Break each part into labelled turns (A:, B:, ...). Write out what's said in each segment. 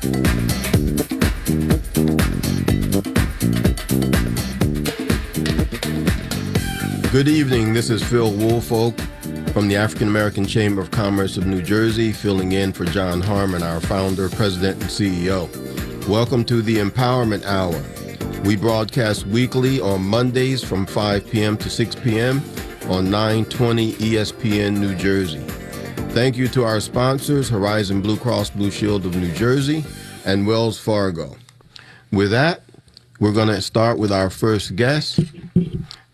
A: Good evening. This is Phil Woolfolk from the African American Chamber of Commerce of New Jersey, filling in for John Harmon, our founder, president, and CEO. Welcome to the Empowerment Hour. We broadcast weekly on Mondays from 5 p.m. to 6 p.m. on 920 ESPN New Jersey. Thank you to our sponsors, Horizon Blue Cross Blue Shield of New Jersey and Wells Fargo. With that, we're going to start with our first guest,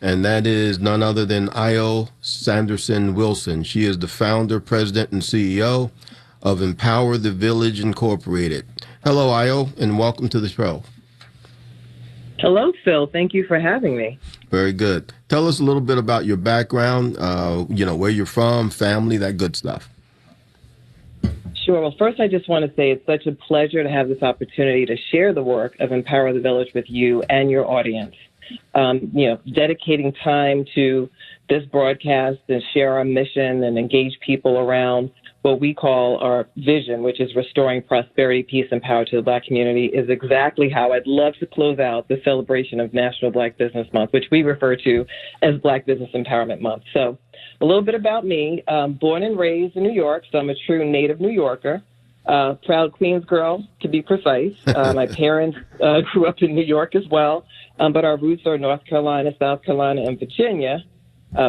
A: and that is none other than Ayo Sanderson Wilson. She is the founder, president, and CEO of Empower the Village Incorporated. Hello, Ayo, and welcome to the show.
B: Hello, Phil. Thank you for having me.
A: Very good. Tell us a little bit about your background, where you're from, family, that good stuff.
B: Sure. Well, first, I just want to say it's such a pleasure to have this opportunity to share the work of Empower the Village with you and your audience. Dedicating time to this broadcast and share our mission and engage people around what we call our vision, which is restoring prosperity, peace, and power to the Black community, is exactly how I'd love to close out the celebration of National Black Business Month, which we refer to as Black Business Empowerment Month. So a little bit about me. Born and raised in New York, so I'm a true native New Yorker. Proud Queens girl, to be precise. My parents grew up in New York as well, but our roots are North Carolina, South Carolina, and Virginia,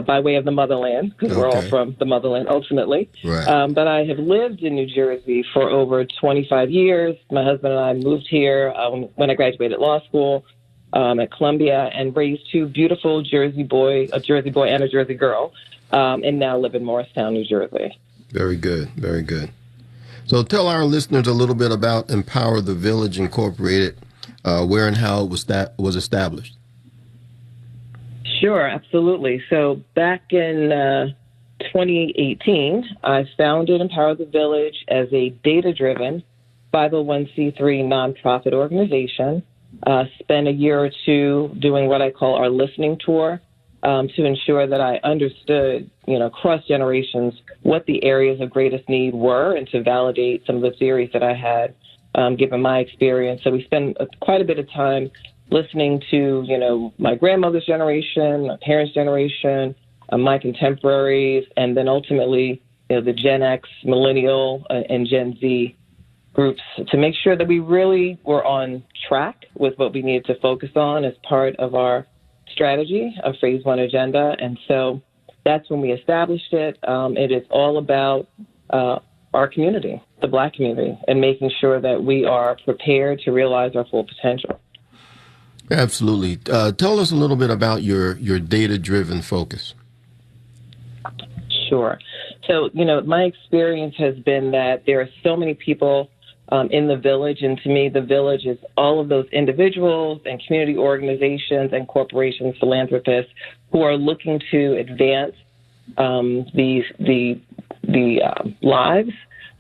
B: by way of the motherland, because we're all from the motherland ultimately.
A: Right.
B: But I have lived in New Jersey for over 25 years. My husband and I moved here when I graduated law school at Columbia, and raised two beautiful Jersey boy and a Jersey girl, and now live in Morristown, New Jersey.
A: Very good. Very good. So tell our listeners a little bit about Empower the Village Incorporated, where and how it was established.
B: Sure, absolutely. So back in 2018, I founded Empower the Village as a data-driven 501c3 nonprofit organization. Spent a year or two doing what I call our listening tour, to ensure that I understood, across generations, what the areas of greatest need were, and to validate some of the theories that I had, given my experience. So we spent quite a bit of time listening to, my grandmother's generation, my parents' generation, my contemporaries, and then ultimately, the Gen X, Millennial, and Gen Z groups, to make sure that we really were on track with what we needed to focus on as part of our strategy, a Phase 1 agenda. And so that's when we established it. It is all about our community, the Black community, and making sure that we are prepared to realize our full potential.
A: Absolutely. Tell us a little bit about your data-driven focus.
B: Sure. So, my experience has been that there are so many people in the village, and to me, the village is all of those individuals and community organizations and corporations, philanthropists, who are looking to advance the lives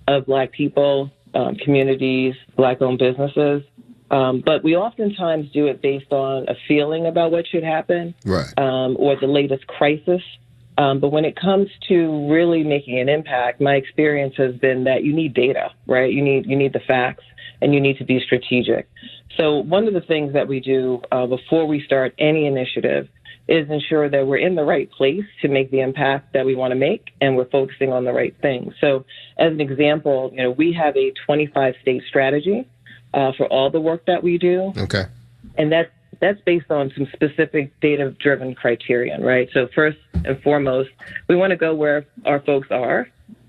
B: of Black people, communities, Black-owned businesses. But we oftentimes do it based on a feeling about what should happen,
A: right,
B: or the latest crisis. But when it comes to really making an impact, my experience has been that you need data, right? You need the facts, and you need to be strategic. So one of the things that we do before we start any initiative is ensure that we're in the right place to make the impact that we want to make, and we're focusing on the right things. So as an example, we have a 25-state strategy for all the work that we do.
A: Okay.
B: And that's based on some specific data-driven criterion, right? So first and foremost, we want to go where our folks are.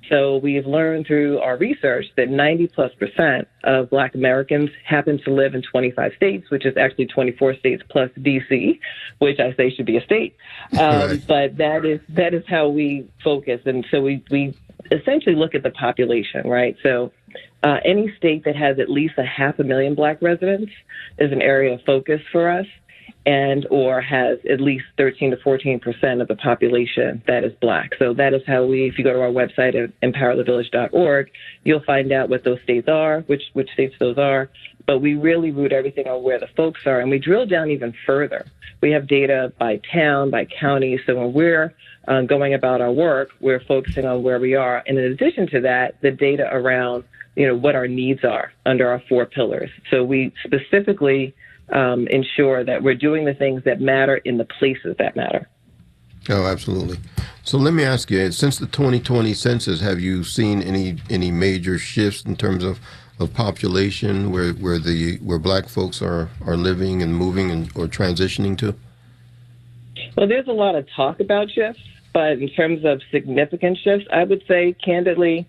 B: So we've learned through our research that 90+% of Black Americans happen to live in 25 states, which is actually 24 states plus D.C., which I say should be a state.
A: Right.
B: But that is how we focus. And so we essentially look at the population, right? So any state that has at least 500,000 Black residents is an area of focus for us, and or has at least 13 to 14% of the population that is Black. So that is how if you go to our website at empowerthevillage.org, you'll find out what those states are, which states those are. But we really root everything on where the folks are, and we drill down even further. We have data by town, by county. So when we're going about our work, we're focusing on where we are. And in addition to that, the data around, what our needs are under our 4 pillars. So we specifically ensure that we're doing the things that matter in the places that matter.
A: Oh, absolutely. So let me ask you, since the 2020 census, have you seen any major shifts in terms of population where Black folks are living and moving or transitioning to?
B: Well, there's a lot of talk about shifts, but in terms of significant shifts, I would say, candidly,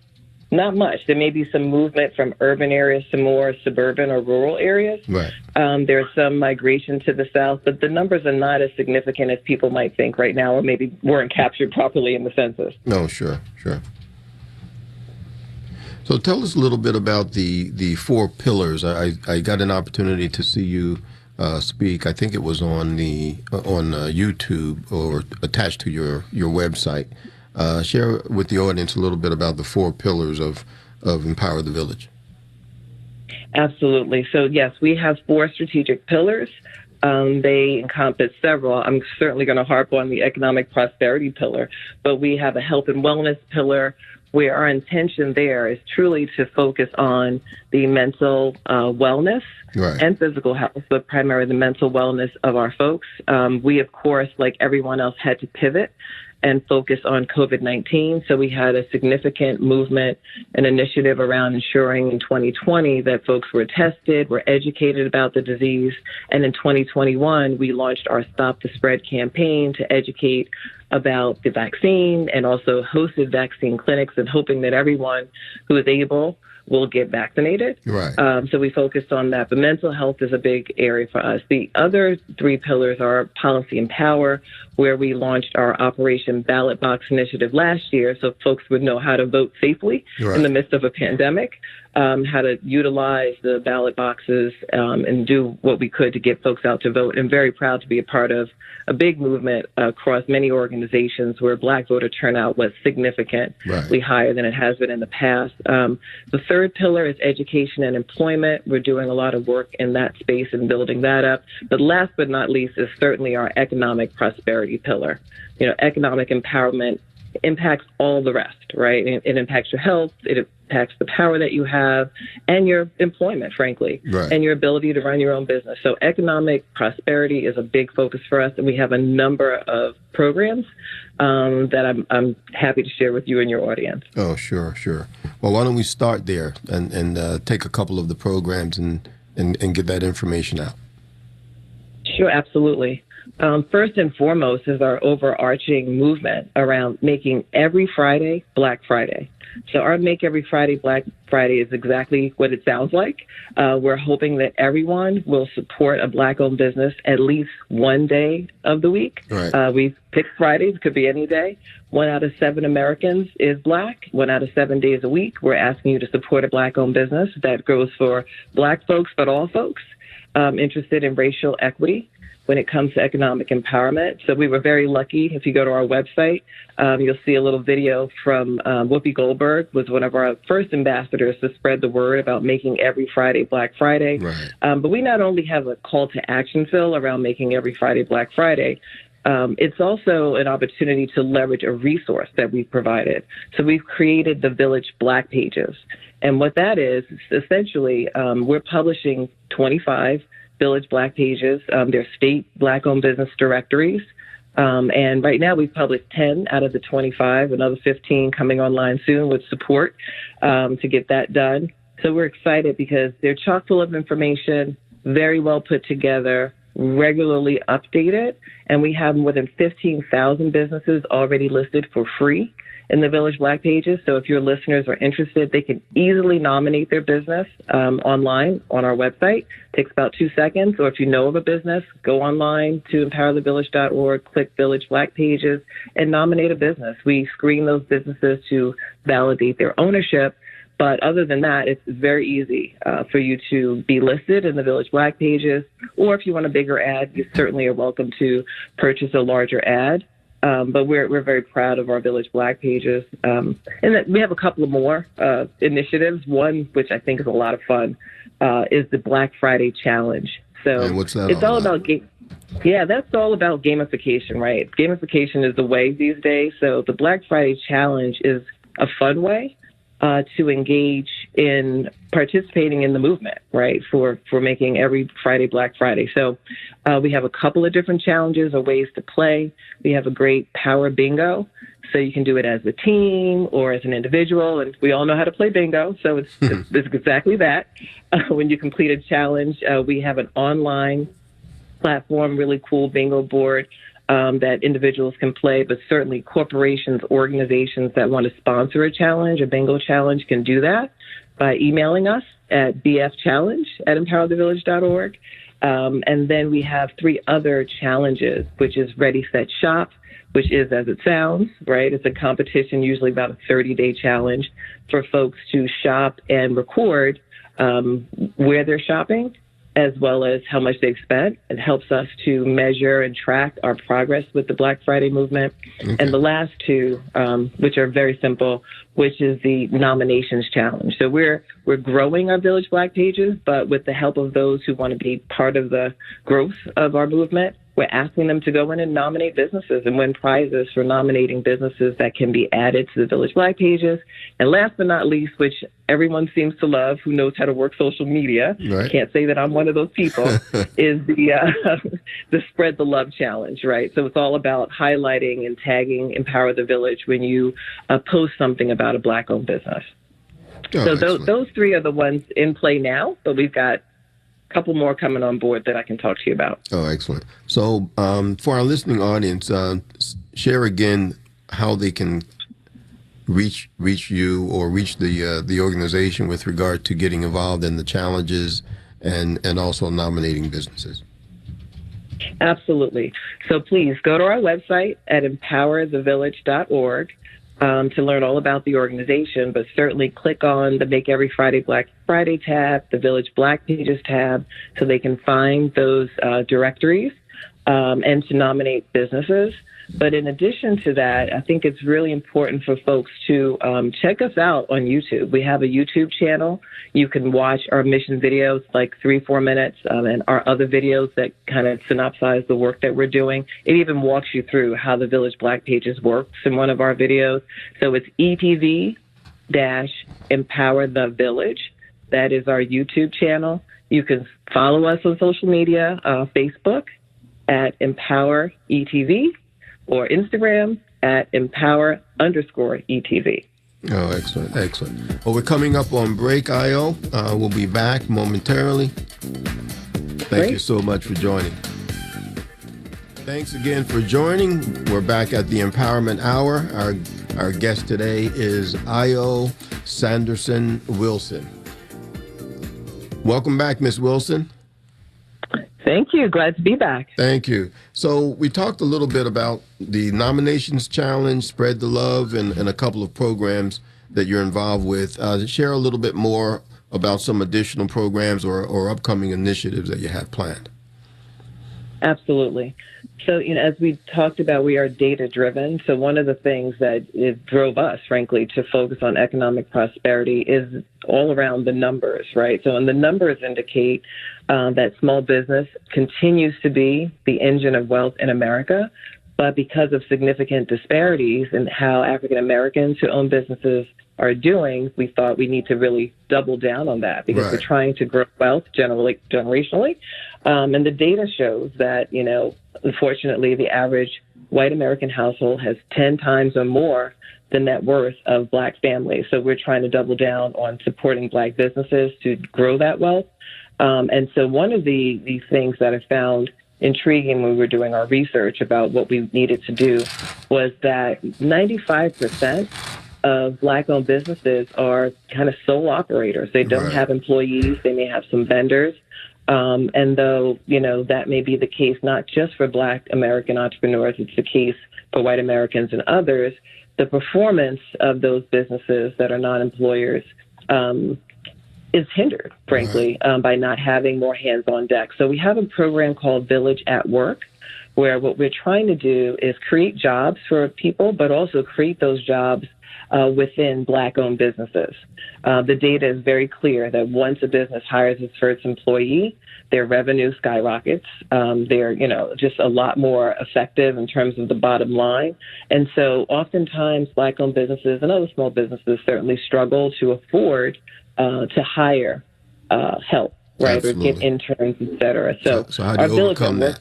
B: not much. There may be some movement from urban areas to more suburban or rural areas.
A: Right.
B: There's some migration to the south, but the numbers are not as significant as people might think right now, or maybe weren't captured properly in the census.
A: No, sure. So tell us a little bit about the 4 pillars. I got an opportunity to see you speak. I think it was on YouTube or attached to your website. Share with the audience a little bit about the 4 pillars of Empower the Village.
B: Absolutely. So, yes, we have 4 strategic pillars. They encompass several. I'm certainly going to harp on the economic prosperity pillar, but we have a health and wellness pillar where our intention there is truly to focus on the mental wellness and physical health, but primarily the mental wellness of our folks. We, of course, like everyone else, had to pivot and focus on COVID-19. So we had a significant movement and initiative around ensuring in 2020 that folks were tested, were educated about the disease. And in 2021, we launched our Stop the Spread campaign to educate about the vaccine and also hosted vaccine clinics and hoping that everyone who is able will get vaccinated.
A: Right.
B: So we focused on that. But mental health is a big area for us. The other 3 pillars are policy and power, where we launched our Operation Ballot Box initiative last year so folks would know how to vote safely in the midst of a pandemic, how to utilize the ballot boxes and do what we could to get folks out to vote. And very proud to be a part of a big movement across many organizations where Black voter turnout was significantly higher than it has been in the past. The third pillar is education and employment. We're doing a lot of work in that space and building that up. But last but not least is certainly our economic prosperity pillar. Economic empowerment impacts all the rest, right? It impacts your health, it impacts the power that you have, and your employment, frankly, and your ability to run your own business. So economic prosperity is a big focus for us, and we have a number of programs that I'm happy to share with you and your audience. Oh, sure.
A: Well, why don't we start there and take a couple of the programs and get that information out?
B: Sure, absolutely. First and foremost is our overarching movement around making every Friday Black Friday. So our Make Every Friday Black Friday is exactly what it sounds like. We're hoping that everyone will support a Black-owned business at least one day of the week. We've picked Fridays, could be any day. 1 out of 7 Americans is Black. 1 out of 7 days a week, we're asking you to support a Black-owned business. That goes for Black folks, but all folks interested in racial equity when it comes to economic empowerment. So we were very lucky. If you go to our website, you'll see a little video from Whoopi Goldberg, was one of our first ambassadors to spread the word about making every Friday Black Friday. But we not only have a call to action, Phil, around making every Friday Black Friday, it's also an opportunity to leverage a resource that we've provided. So we've created the Village Black Pages. And what that is essentially, we're publishing 25 Village Black Pages. They're state Black-owned business directories. And right now we've published 10 out of the 25, another 15 coming online soon with support to get that done. So we're excited because they're chock full of information, very well put together, regularly updated, and we have more than 15,000 businesses already listed for free in the Village Black Pages. So if your listeners are interested, they can easily nominate their business online on our website. It takes about 2 seconds. Or if you know of a business, go online to empowerthevillage.org, click Village Black Pages, and nominate a business. We screen those businesses to validate their ownership. But other than that, it's very easy for you to be listed in the Village Black Pages. Or if you want a bigger ad, you certainly are welcome to purchase a larger ad. But we're very proud of our Village Black Pages. And we have a couple of more initiatives. One, which I think is a lot of fun, is the Black Friday Challenge. So
A: and what's that
B: it's all about Yeah, that's all about gamification, right? Gamification is the way these days. So the Black Friday Challenge is a fun way to engage in participating in the movement, right? For making every Friday Black Friday. So we have a couple of different challenges or ways to play. We have a great power bingo. So you can do it as a team or as an individual, and we all know how to play bingo. So it's exactly that. When you complete a challenge, we have an online platform, really cool bingo board that individuals can play, but certainly corporations, organizations that want to sponsor a challenge, a bingo challenge, can do that by emailing us at bfchallenge@empowerthevillage.org. And then we have 3 other challenges, which is Ready, Set, Shop, which is as it sounds, right? It's a competition, usually about a 30-day challenge for folks to shop and record where they're shopping, as well as how much they've spent. It helps us to measure and track our progress with the Black Friday movement. Okay. And the last 2, which are very simple, which is the nominations challenge. So we're growing our Village Black pages, but with the help of those who want to be part of the growth of our movement, we're asking them to go in and nominate businesses and win prizes for nominating businesses that can be added to the Village Black pages. And last but not least, which everyone seems to love who knows how to work social media, right. Can't say that I'm one of those people, is the Spread the Love Challenge, right? So it's all about highlighting and tagging Empower the Village when you post something about a Black-owned business. So those 3 are the ones in play now, but we've got couple more coming on board that I can talk to you about.
A: Oh, excellent. So for our listening audience, share again how they can reach you or reach the organization with regard to getting involved in the challenges and also nominating businesses.
B: Absolutely. So please go to our website at empowerthevillage.org. To learn all about the organization, but certainly click on the Make Every Friday Black Friday tab, the Village Black Pages tab, so they can find those directories and to nominate businesses. But in addition to that, I think it's really important for folks to check us out on YouTube. We have a YouTube channel. You can watch our mission videos, like 3-4 minutes, and our other videos that kind of synopsize the work that we're doing. It even walks you through how the Village Black Pages works in one of our videos. So it's ETV-Empower the Village. That is our YouTube channel. You can follow us on social media, Facebook at Empower ETV, or Instagram at empower_ETV.
A: Oh, excellent, excellent. Well, we're coming up on break, Ayo. We'll be back momentarily. Thank you so much for joining. Thanks again for joining. We're back at the Empowerment Hour. Our guest today is Ayo Sanderson Wilson. Welcome back, Ms. Wilson.
B: Thank you. Glad to be back.
A: Thank you. So we talked a little bit about the nominations challenge, Spread the Love, and a couple of programs that you're involved with. Share a little bit more about some additional programs or upcoming initiatives that you have planned.
B: Absolutely. So, as we talked about, we are data-driven. So one of the things that it drove us, frankly, to focus on economic prosperity is all around the numbers, right? So, and the numbers indicate that small business continues to be the engine of wealth in America. But because of significant disparities in how African Americans who own businesses are doing, we thought we need to really double down on that because we're trying to grow wealth generationally. And the data shows that, unfortunately, the average white American household has 10 times or more the net worth of Black families. So we're trying to double down on supporting Black businesses to grow that wealth. And so one of the things that I found intriguing when we were doing our research about what we needed to do was that 95% of Black-owned businesses are kind of sole operators. They don't have employees. They may have some vendors. And though, that may be the case not just for Black American entrepreneurs, it's the case for white Americans and others, the performance of those businesses that are non-employers is hindered, frankly, by not having more hands on deck. So we have a program called Village at Work, where what we're trying to do is create jobs for people, but also create those jobs within Black-owned businesses. The data is very clear that once a business hires its first employee, their revenue skyrockets. They're, just a lot more effective in terms of the bottom line. And so oftentimes Black-owned businesses and other small businesses certainly struggle to afford to hire help, right,
A: Absolutely.
B: or get interns, et cetera.
A: So how do you overcome that?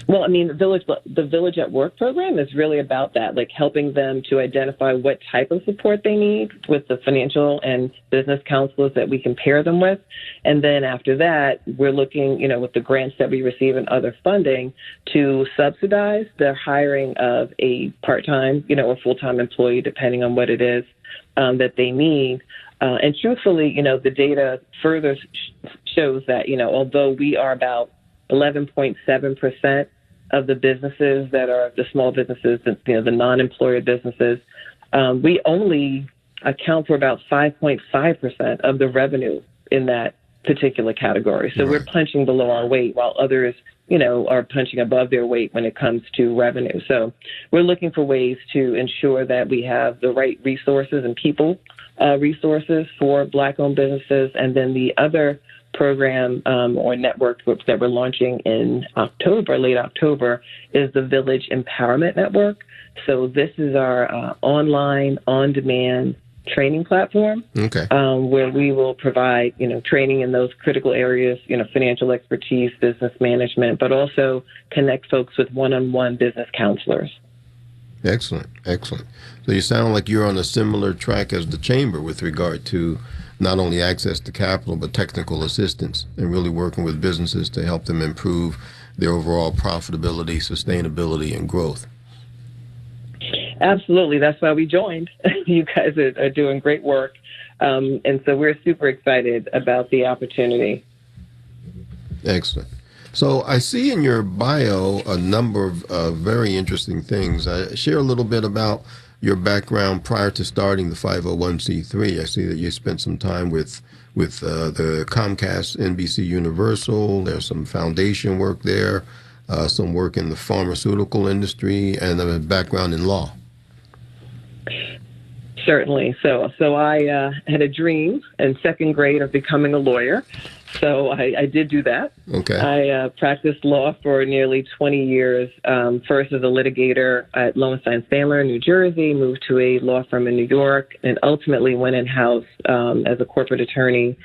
B: Well, I mean, the Village at Work program is really about that, like helping them to identify what type of support they need with the financial and business counselors that we can pair them with. And then after that, we're looking, with the grants that we receive and other funding to subsidize the hiring of a part-time, or full-time employee, depending on what it is that they need. And truthfully, the data further shows that, although we are about 11.7% of the businesses that are the small businesses, the non-employer businesses, we only account for about 5.5% of the revenue in that particular category. So we're punching below our weight while others, are punching above their weight when it comes to revenue. So we're looking for ways to ensure that we have the right resources and people resources for Black-owned businesses. And then the other program or network that we're launching in late October, is the Village Empowerment Network. So this is our online, on-demand training platform, where we will provide, training in those critical areas, financial expertise, business management, but also connect folks with one-on-one business counselors.
A: Excellent. So you sound like you're on a similar track as the Chamber with regard to not only access to capital, but technical assistance, and really working with businesses to help them improve their overall profitability, sustainability, and growth.
B: Absolutely. That's why we joined. You guys are doing great work. And so we're super excited about the opportunity.
A: Excellent. So I see in your bio a number of very interesting things. Share a little bit about your background prior to starting the 501c3. I see that you spent some time with the Comcast, NBC Universal. There's some foundation work there, some work in the pharmaceutical industry, and a background in law.
B: Certainly. So I had a dream in second grade of becoming a lawyer. So I did do that.
A: Okay.
B: I practiced law for nearly 20 years, first as a litigator at Lowenstein Sandler in New Jersey, moved to a law firm in New York, and ultimately went in-house as a corporate attorney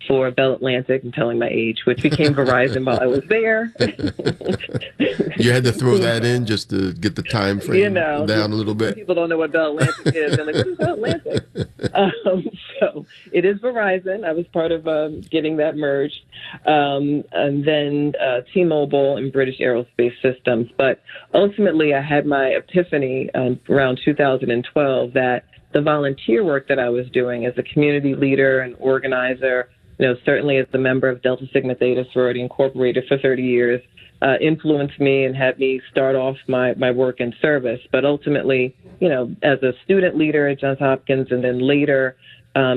B: for Bell Atlantic. I'm telling my age, which became Verizon while I was there.
A: You had to throw that in just to get the time frame down a little bit.
B: People don't know what Bell Atlantic is. They're like, what is Bell Atlantic? So it is Verizon. I was part of getting that merged. And then T-Mobile and British Aerospace Systems. But ultimately, I had my epiphany around 2012 that the volunteer work that I was doing as a community leader and organizer, certainly as a member of Delta Sigma Theta Sorority Incorporated for 30 years, influenced me and had me start off my work in service. But ultimately, as a student leader at Johns Hopkins, and then later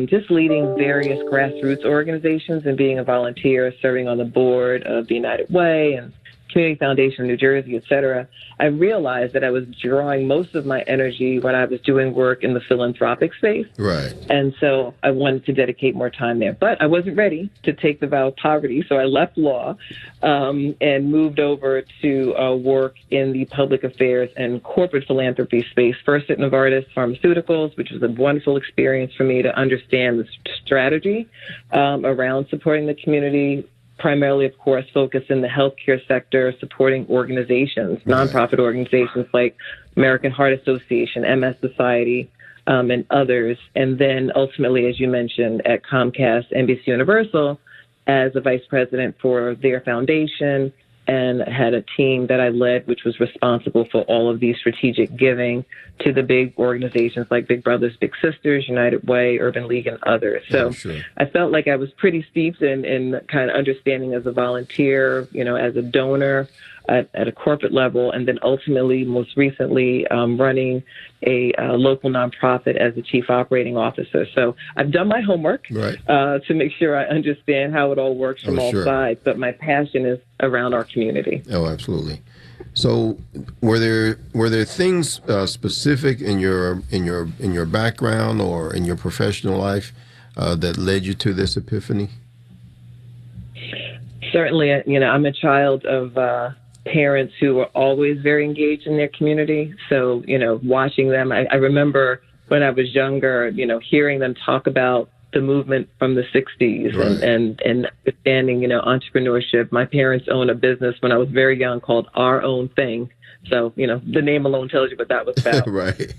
B: just leading various grassroots organizations and being a volunteer, serving on the board of the United Way and Community Foundation of New Jersey, et cetera, I realized that I was drawing most of my energy when I was doing work in the philanthropic space.
A: Right.
B: And so I wanted to dedicate more time there. But I wasn't ready to take the vow of poverty, so I left law and moved over to work in the public affairs and corporate philanthropy space, first at Novartis Pharmaceuticals, which was a wonderful experience for me to understand the strategy around supporting the community, primarily, of course, focused in the healthcare sector, supporting organizations, nonprofit organizations like American Heart Association, MS Society, and others. And then ultimately, as you mentioned, at Comcast, NBC Universal, as a vice president for their foundation, and had a team that I led, which was responsible for all of these strategic giving to the big organizations like Big Brothers Big Sisters, United Way, Urban League, and others. So I felt like I was pretty steeped in kind of understanding as a volunteer, as a donor at a corporate level, and then ultimately, most recently, running a local nonprofit as the chief operating officer. So I've done my homework to make sure I understand how it all works from all sides, but my passion is around our community.
A: Oh, absolutely. So, were there things specific in your background or in your professional life that led you to this epiphany?
B: Certainly, I'm a child of parents who were always very engaged in their community. So, watching them, I remember when I was younger, hearing them talk about the movement from the 60s
A: Right.
B: and understanding, entrepreneurship. My parents owned a business when I was very young called Our Own Thing. So, the name alone tells you what that was about.
A: Right.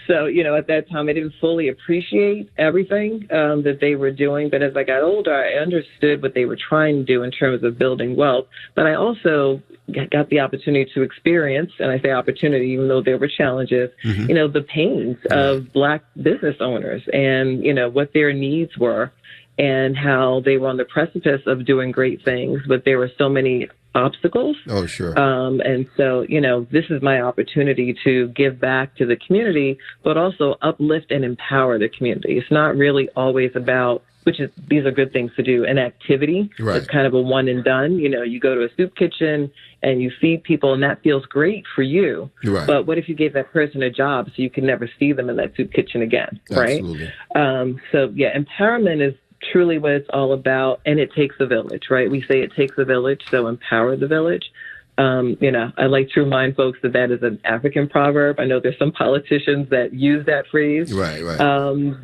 B: So, at that time, I didn't fully appreciate everything that they were doing. But as I got older, I understood what they were trying to do in terms of building wealth. But I also got the opportunity to experience, and I say opportunity, even though there were challenges, the pains of Black business owners and, what their needs were and how they were on the precipice of doing great things. But there were so many obstacles.
A: Oh, sure.
B: And so, this is my opportunity to give back to the community, but also uplift and empower the community. It's not really always about, these are good things to do, an activity.
A: Right.
B: It's kind of a one and done. You go to a soup kitchen and you feed people and that feels great for you.
A: Right.
B: But what if you gave that person a job so you can never see them in that soup kitchen again? Right.
A: Absolutely.
B: Empowerment is truly what it's all about. And it takes a village, right? We say it takes a village, so empower the village. I like to remind folks that is an African proverb. I know there's some politicians that use that phrase.
A: Right.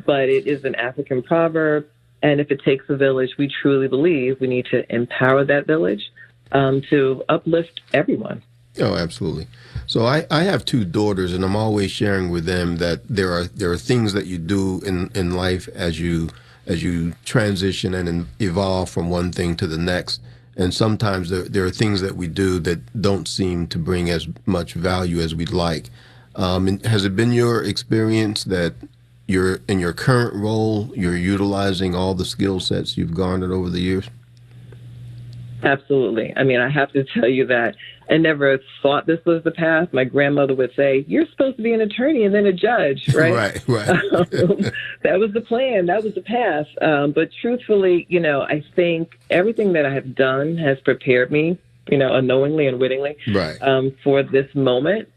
B: But it is an African proverb. And if it takes a village, we truly believe we need to empower that village to uplift everyone.
A: Oh, absolutely. So I have two daughters, and I'm always sharing with them that there are things that you do in life as you transition and evolve from one thing to the next. And sometimes there are things that we do that don't seem to bring as much value as we'd like. And has it been your experience that you're in your current role, you're utilizing all the skill sets you've garnered over the years?
B: Absolutely. I mean, I have to tell you that I never thought this was the path. My grandmother would say, you're supposed to be an attorney and then a judge, right?
A: Right.
B: That was the plan. That was the path. But truthfully, I think everything that I have done has prepared me, unknowingly and wittingly,
A: Right.
B: For this moment.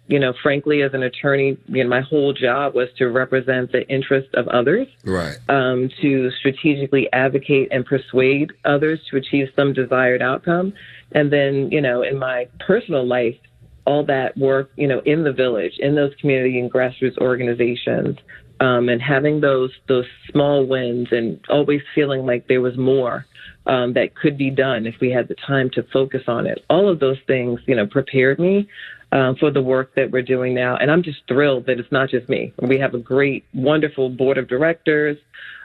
B: Frankly, as an attorney, my whole job was to represent the interests of others,
A: Right.
B: To strategically advocate and persuade others to achieve some desired outcome. And then, in my personal life, all that work, in the village, in those community and grassroots organizations, and having those small wins and always feeling like there was more that could be done if we had the time to focus on it. All of those things, prepared me for the work that we're doing now. And I'm just thrilled that it's not just me. We have a great, wonderful board of directors.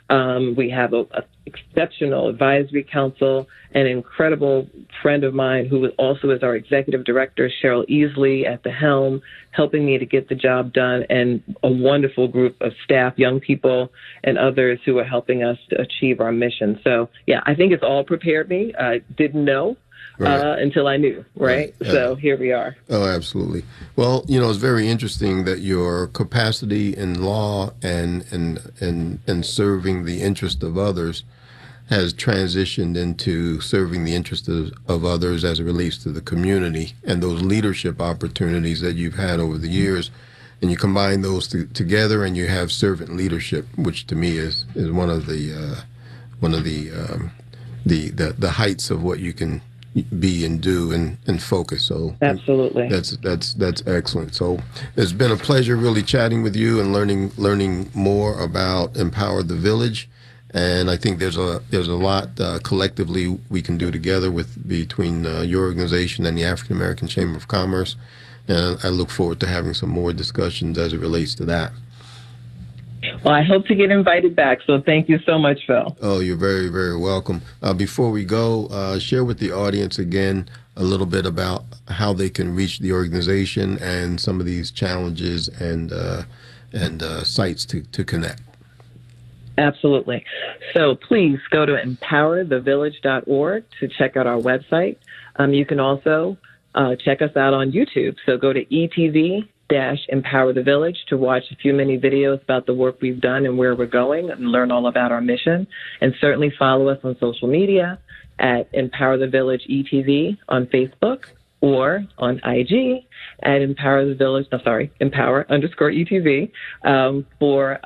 B: We have a exceptional advisory council, an incredible friend of mine who also is our executive director, Cheryl Easley, at the helm, helping me to get the job done, and a wonderful group of staff, young people, and others who are helping us to achieve our mission. So, I think it's all prepared me. I didn't know. Right. Until I knew, right? So here we are.
A: Oh, absolutely. Well, it's very interesting that your capacity in law and serving the interest of others has transitioned into serving the interest of others as it relates to the community and those leadership opportunities that you've had over the years. And you combine those together, and you have servant leadership, which to me is one of the heights of what you can be and do and focus. So
B: absolutely,
A: that's excellent. So it's been a pleasure really chatting with you and learning more about Empower the Village. And I think there's a lot collectively we can do together between your organization and the African American Chamber of Commerce. And I look forward to having some more discussions as it relates to that.
B: Well, I hope to get invited back, so thank you so much, Phil.
A: Oh, you're very, very welcome. Before we go, share with the audience again a little bit about how they can reach the organization and some of these challenges and sites to connect.
B: Absolutely. So please go to empowerthevillage.org to check out our website. You can also check us out on YouTube. So go to ETV Empower the Village to watch a few mini videos about the work we've done and where we're going and learn all about our mission. And certainly follow us on social media at Empower the Village ETV on Facebook or on IG at Empower_ETV for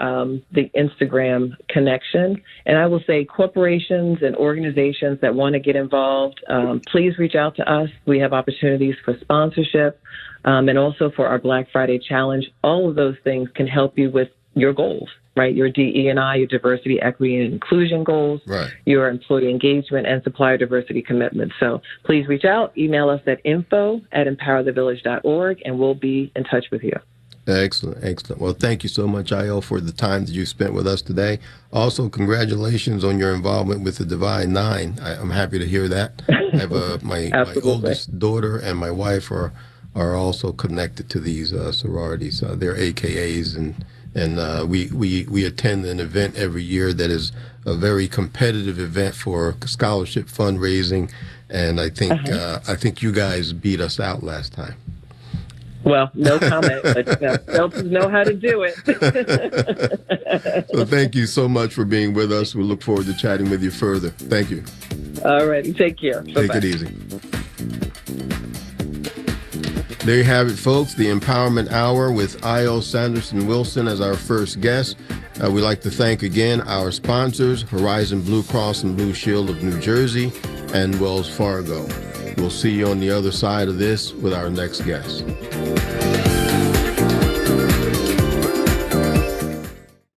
B: the Instagram connection. And I will say corporations and organizations that want to get involved, please reach out to us. We have opportunities for sponsorship and also for our Black Friday Challenge. All of those things can help you with your goals, right? Your DE&I, your diversity, equity, and inclusion goals,
A: right,
B: your employee engagement, and supplier diversity commitments. So please reach out, email us at info@empowerthevillage.org, and we'll be in touch with you.
A: Excellent, excellent. Well, thank you so much, Ayo, for the time that you spent with us today. Also, congratulations on your involvement with the Divine Nine. I'm happy to hear that. I have my oldest daughter and my wife are also connected to these sororities. They're AKAs, and we attend an event every year that is a very competitive event for scholarship fundraising, and I think you guys beat us out last time.
B: Well, no comment, but help know how to do it.
A: So thank you so much for being with us. We look forward to chatting with you further. Thank you.
B: All righty, take care. Bye-bye.
A: Take it easy. There you have it, folks, the Empowerment Hour with Ayo Sanderson Wilson as our first guest. We'd like to thank again our sponsors, Horizon Blue Cross and Blue Shield of New Jersey and Wells Fargo. We'll see you on the other side of this with our next guest.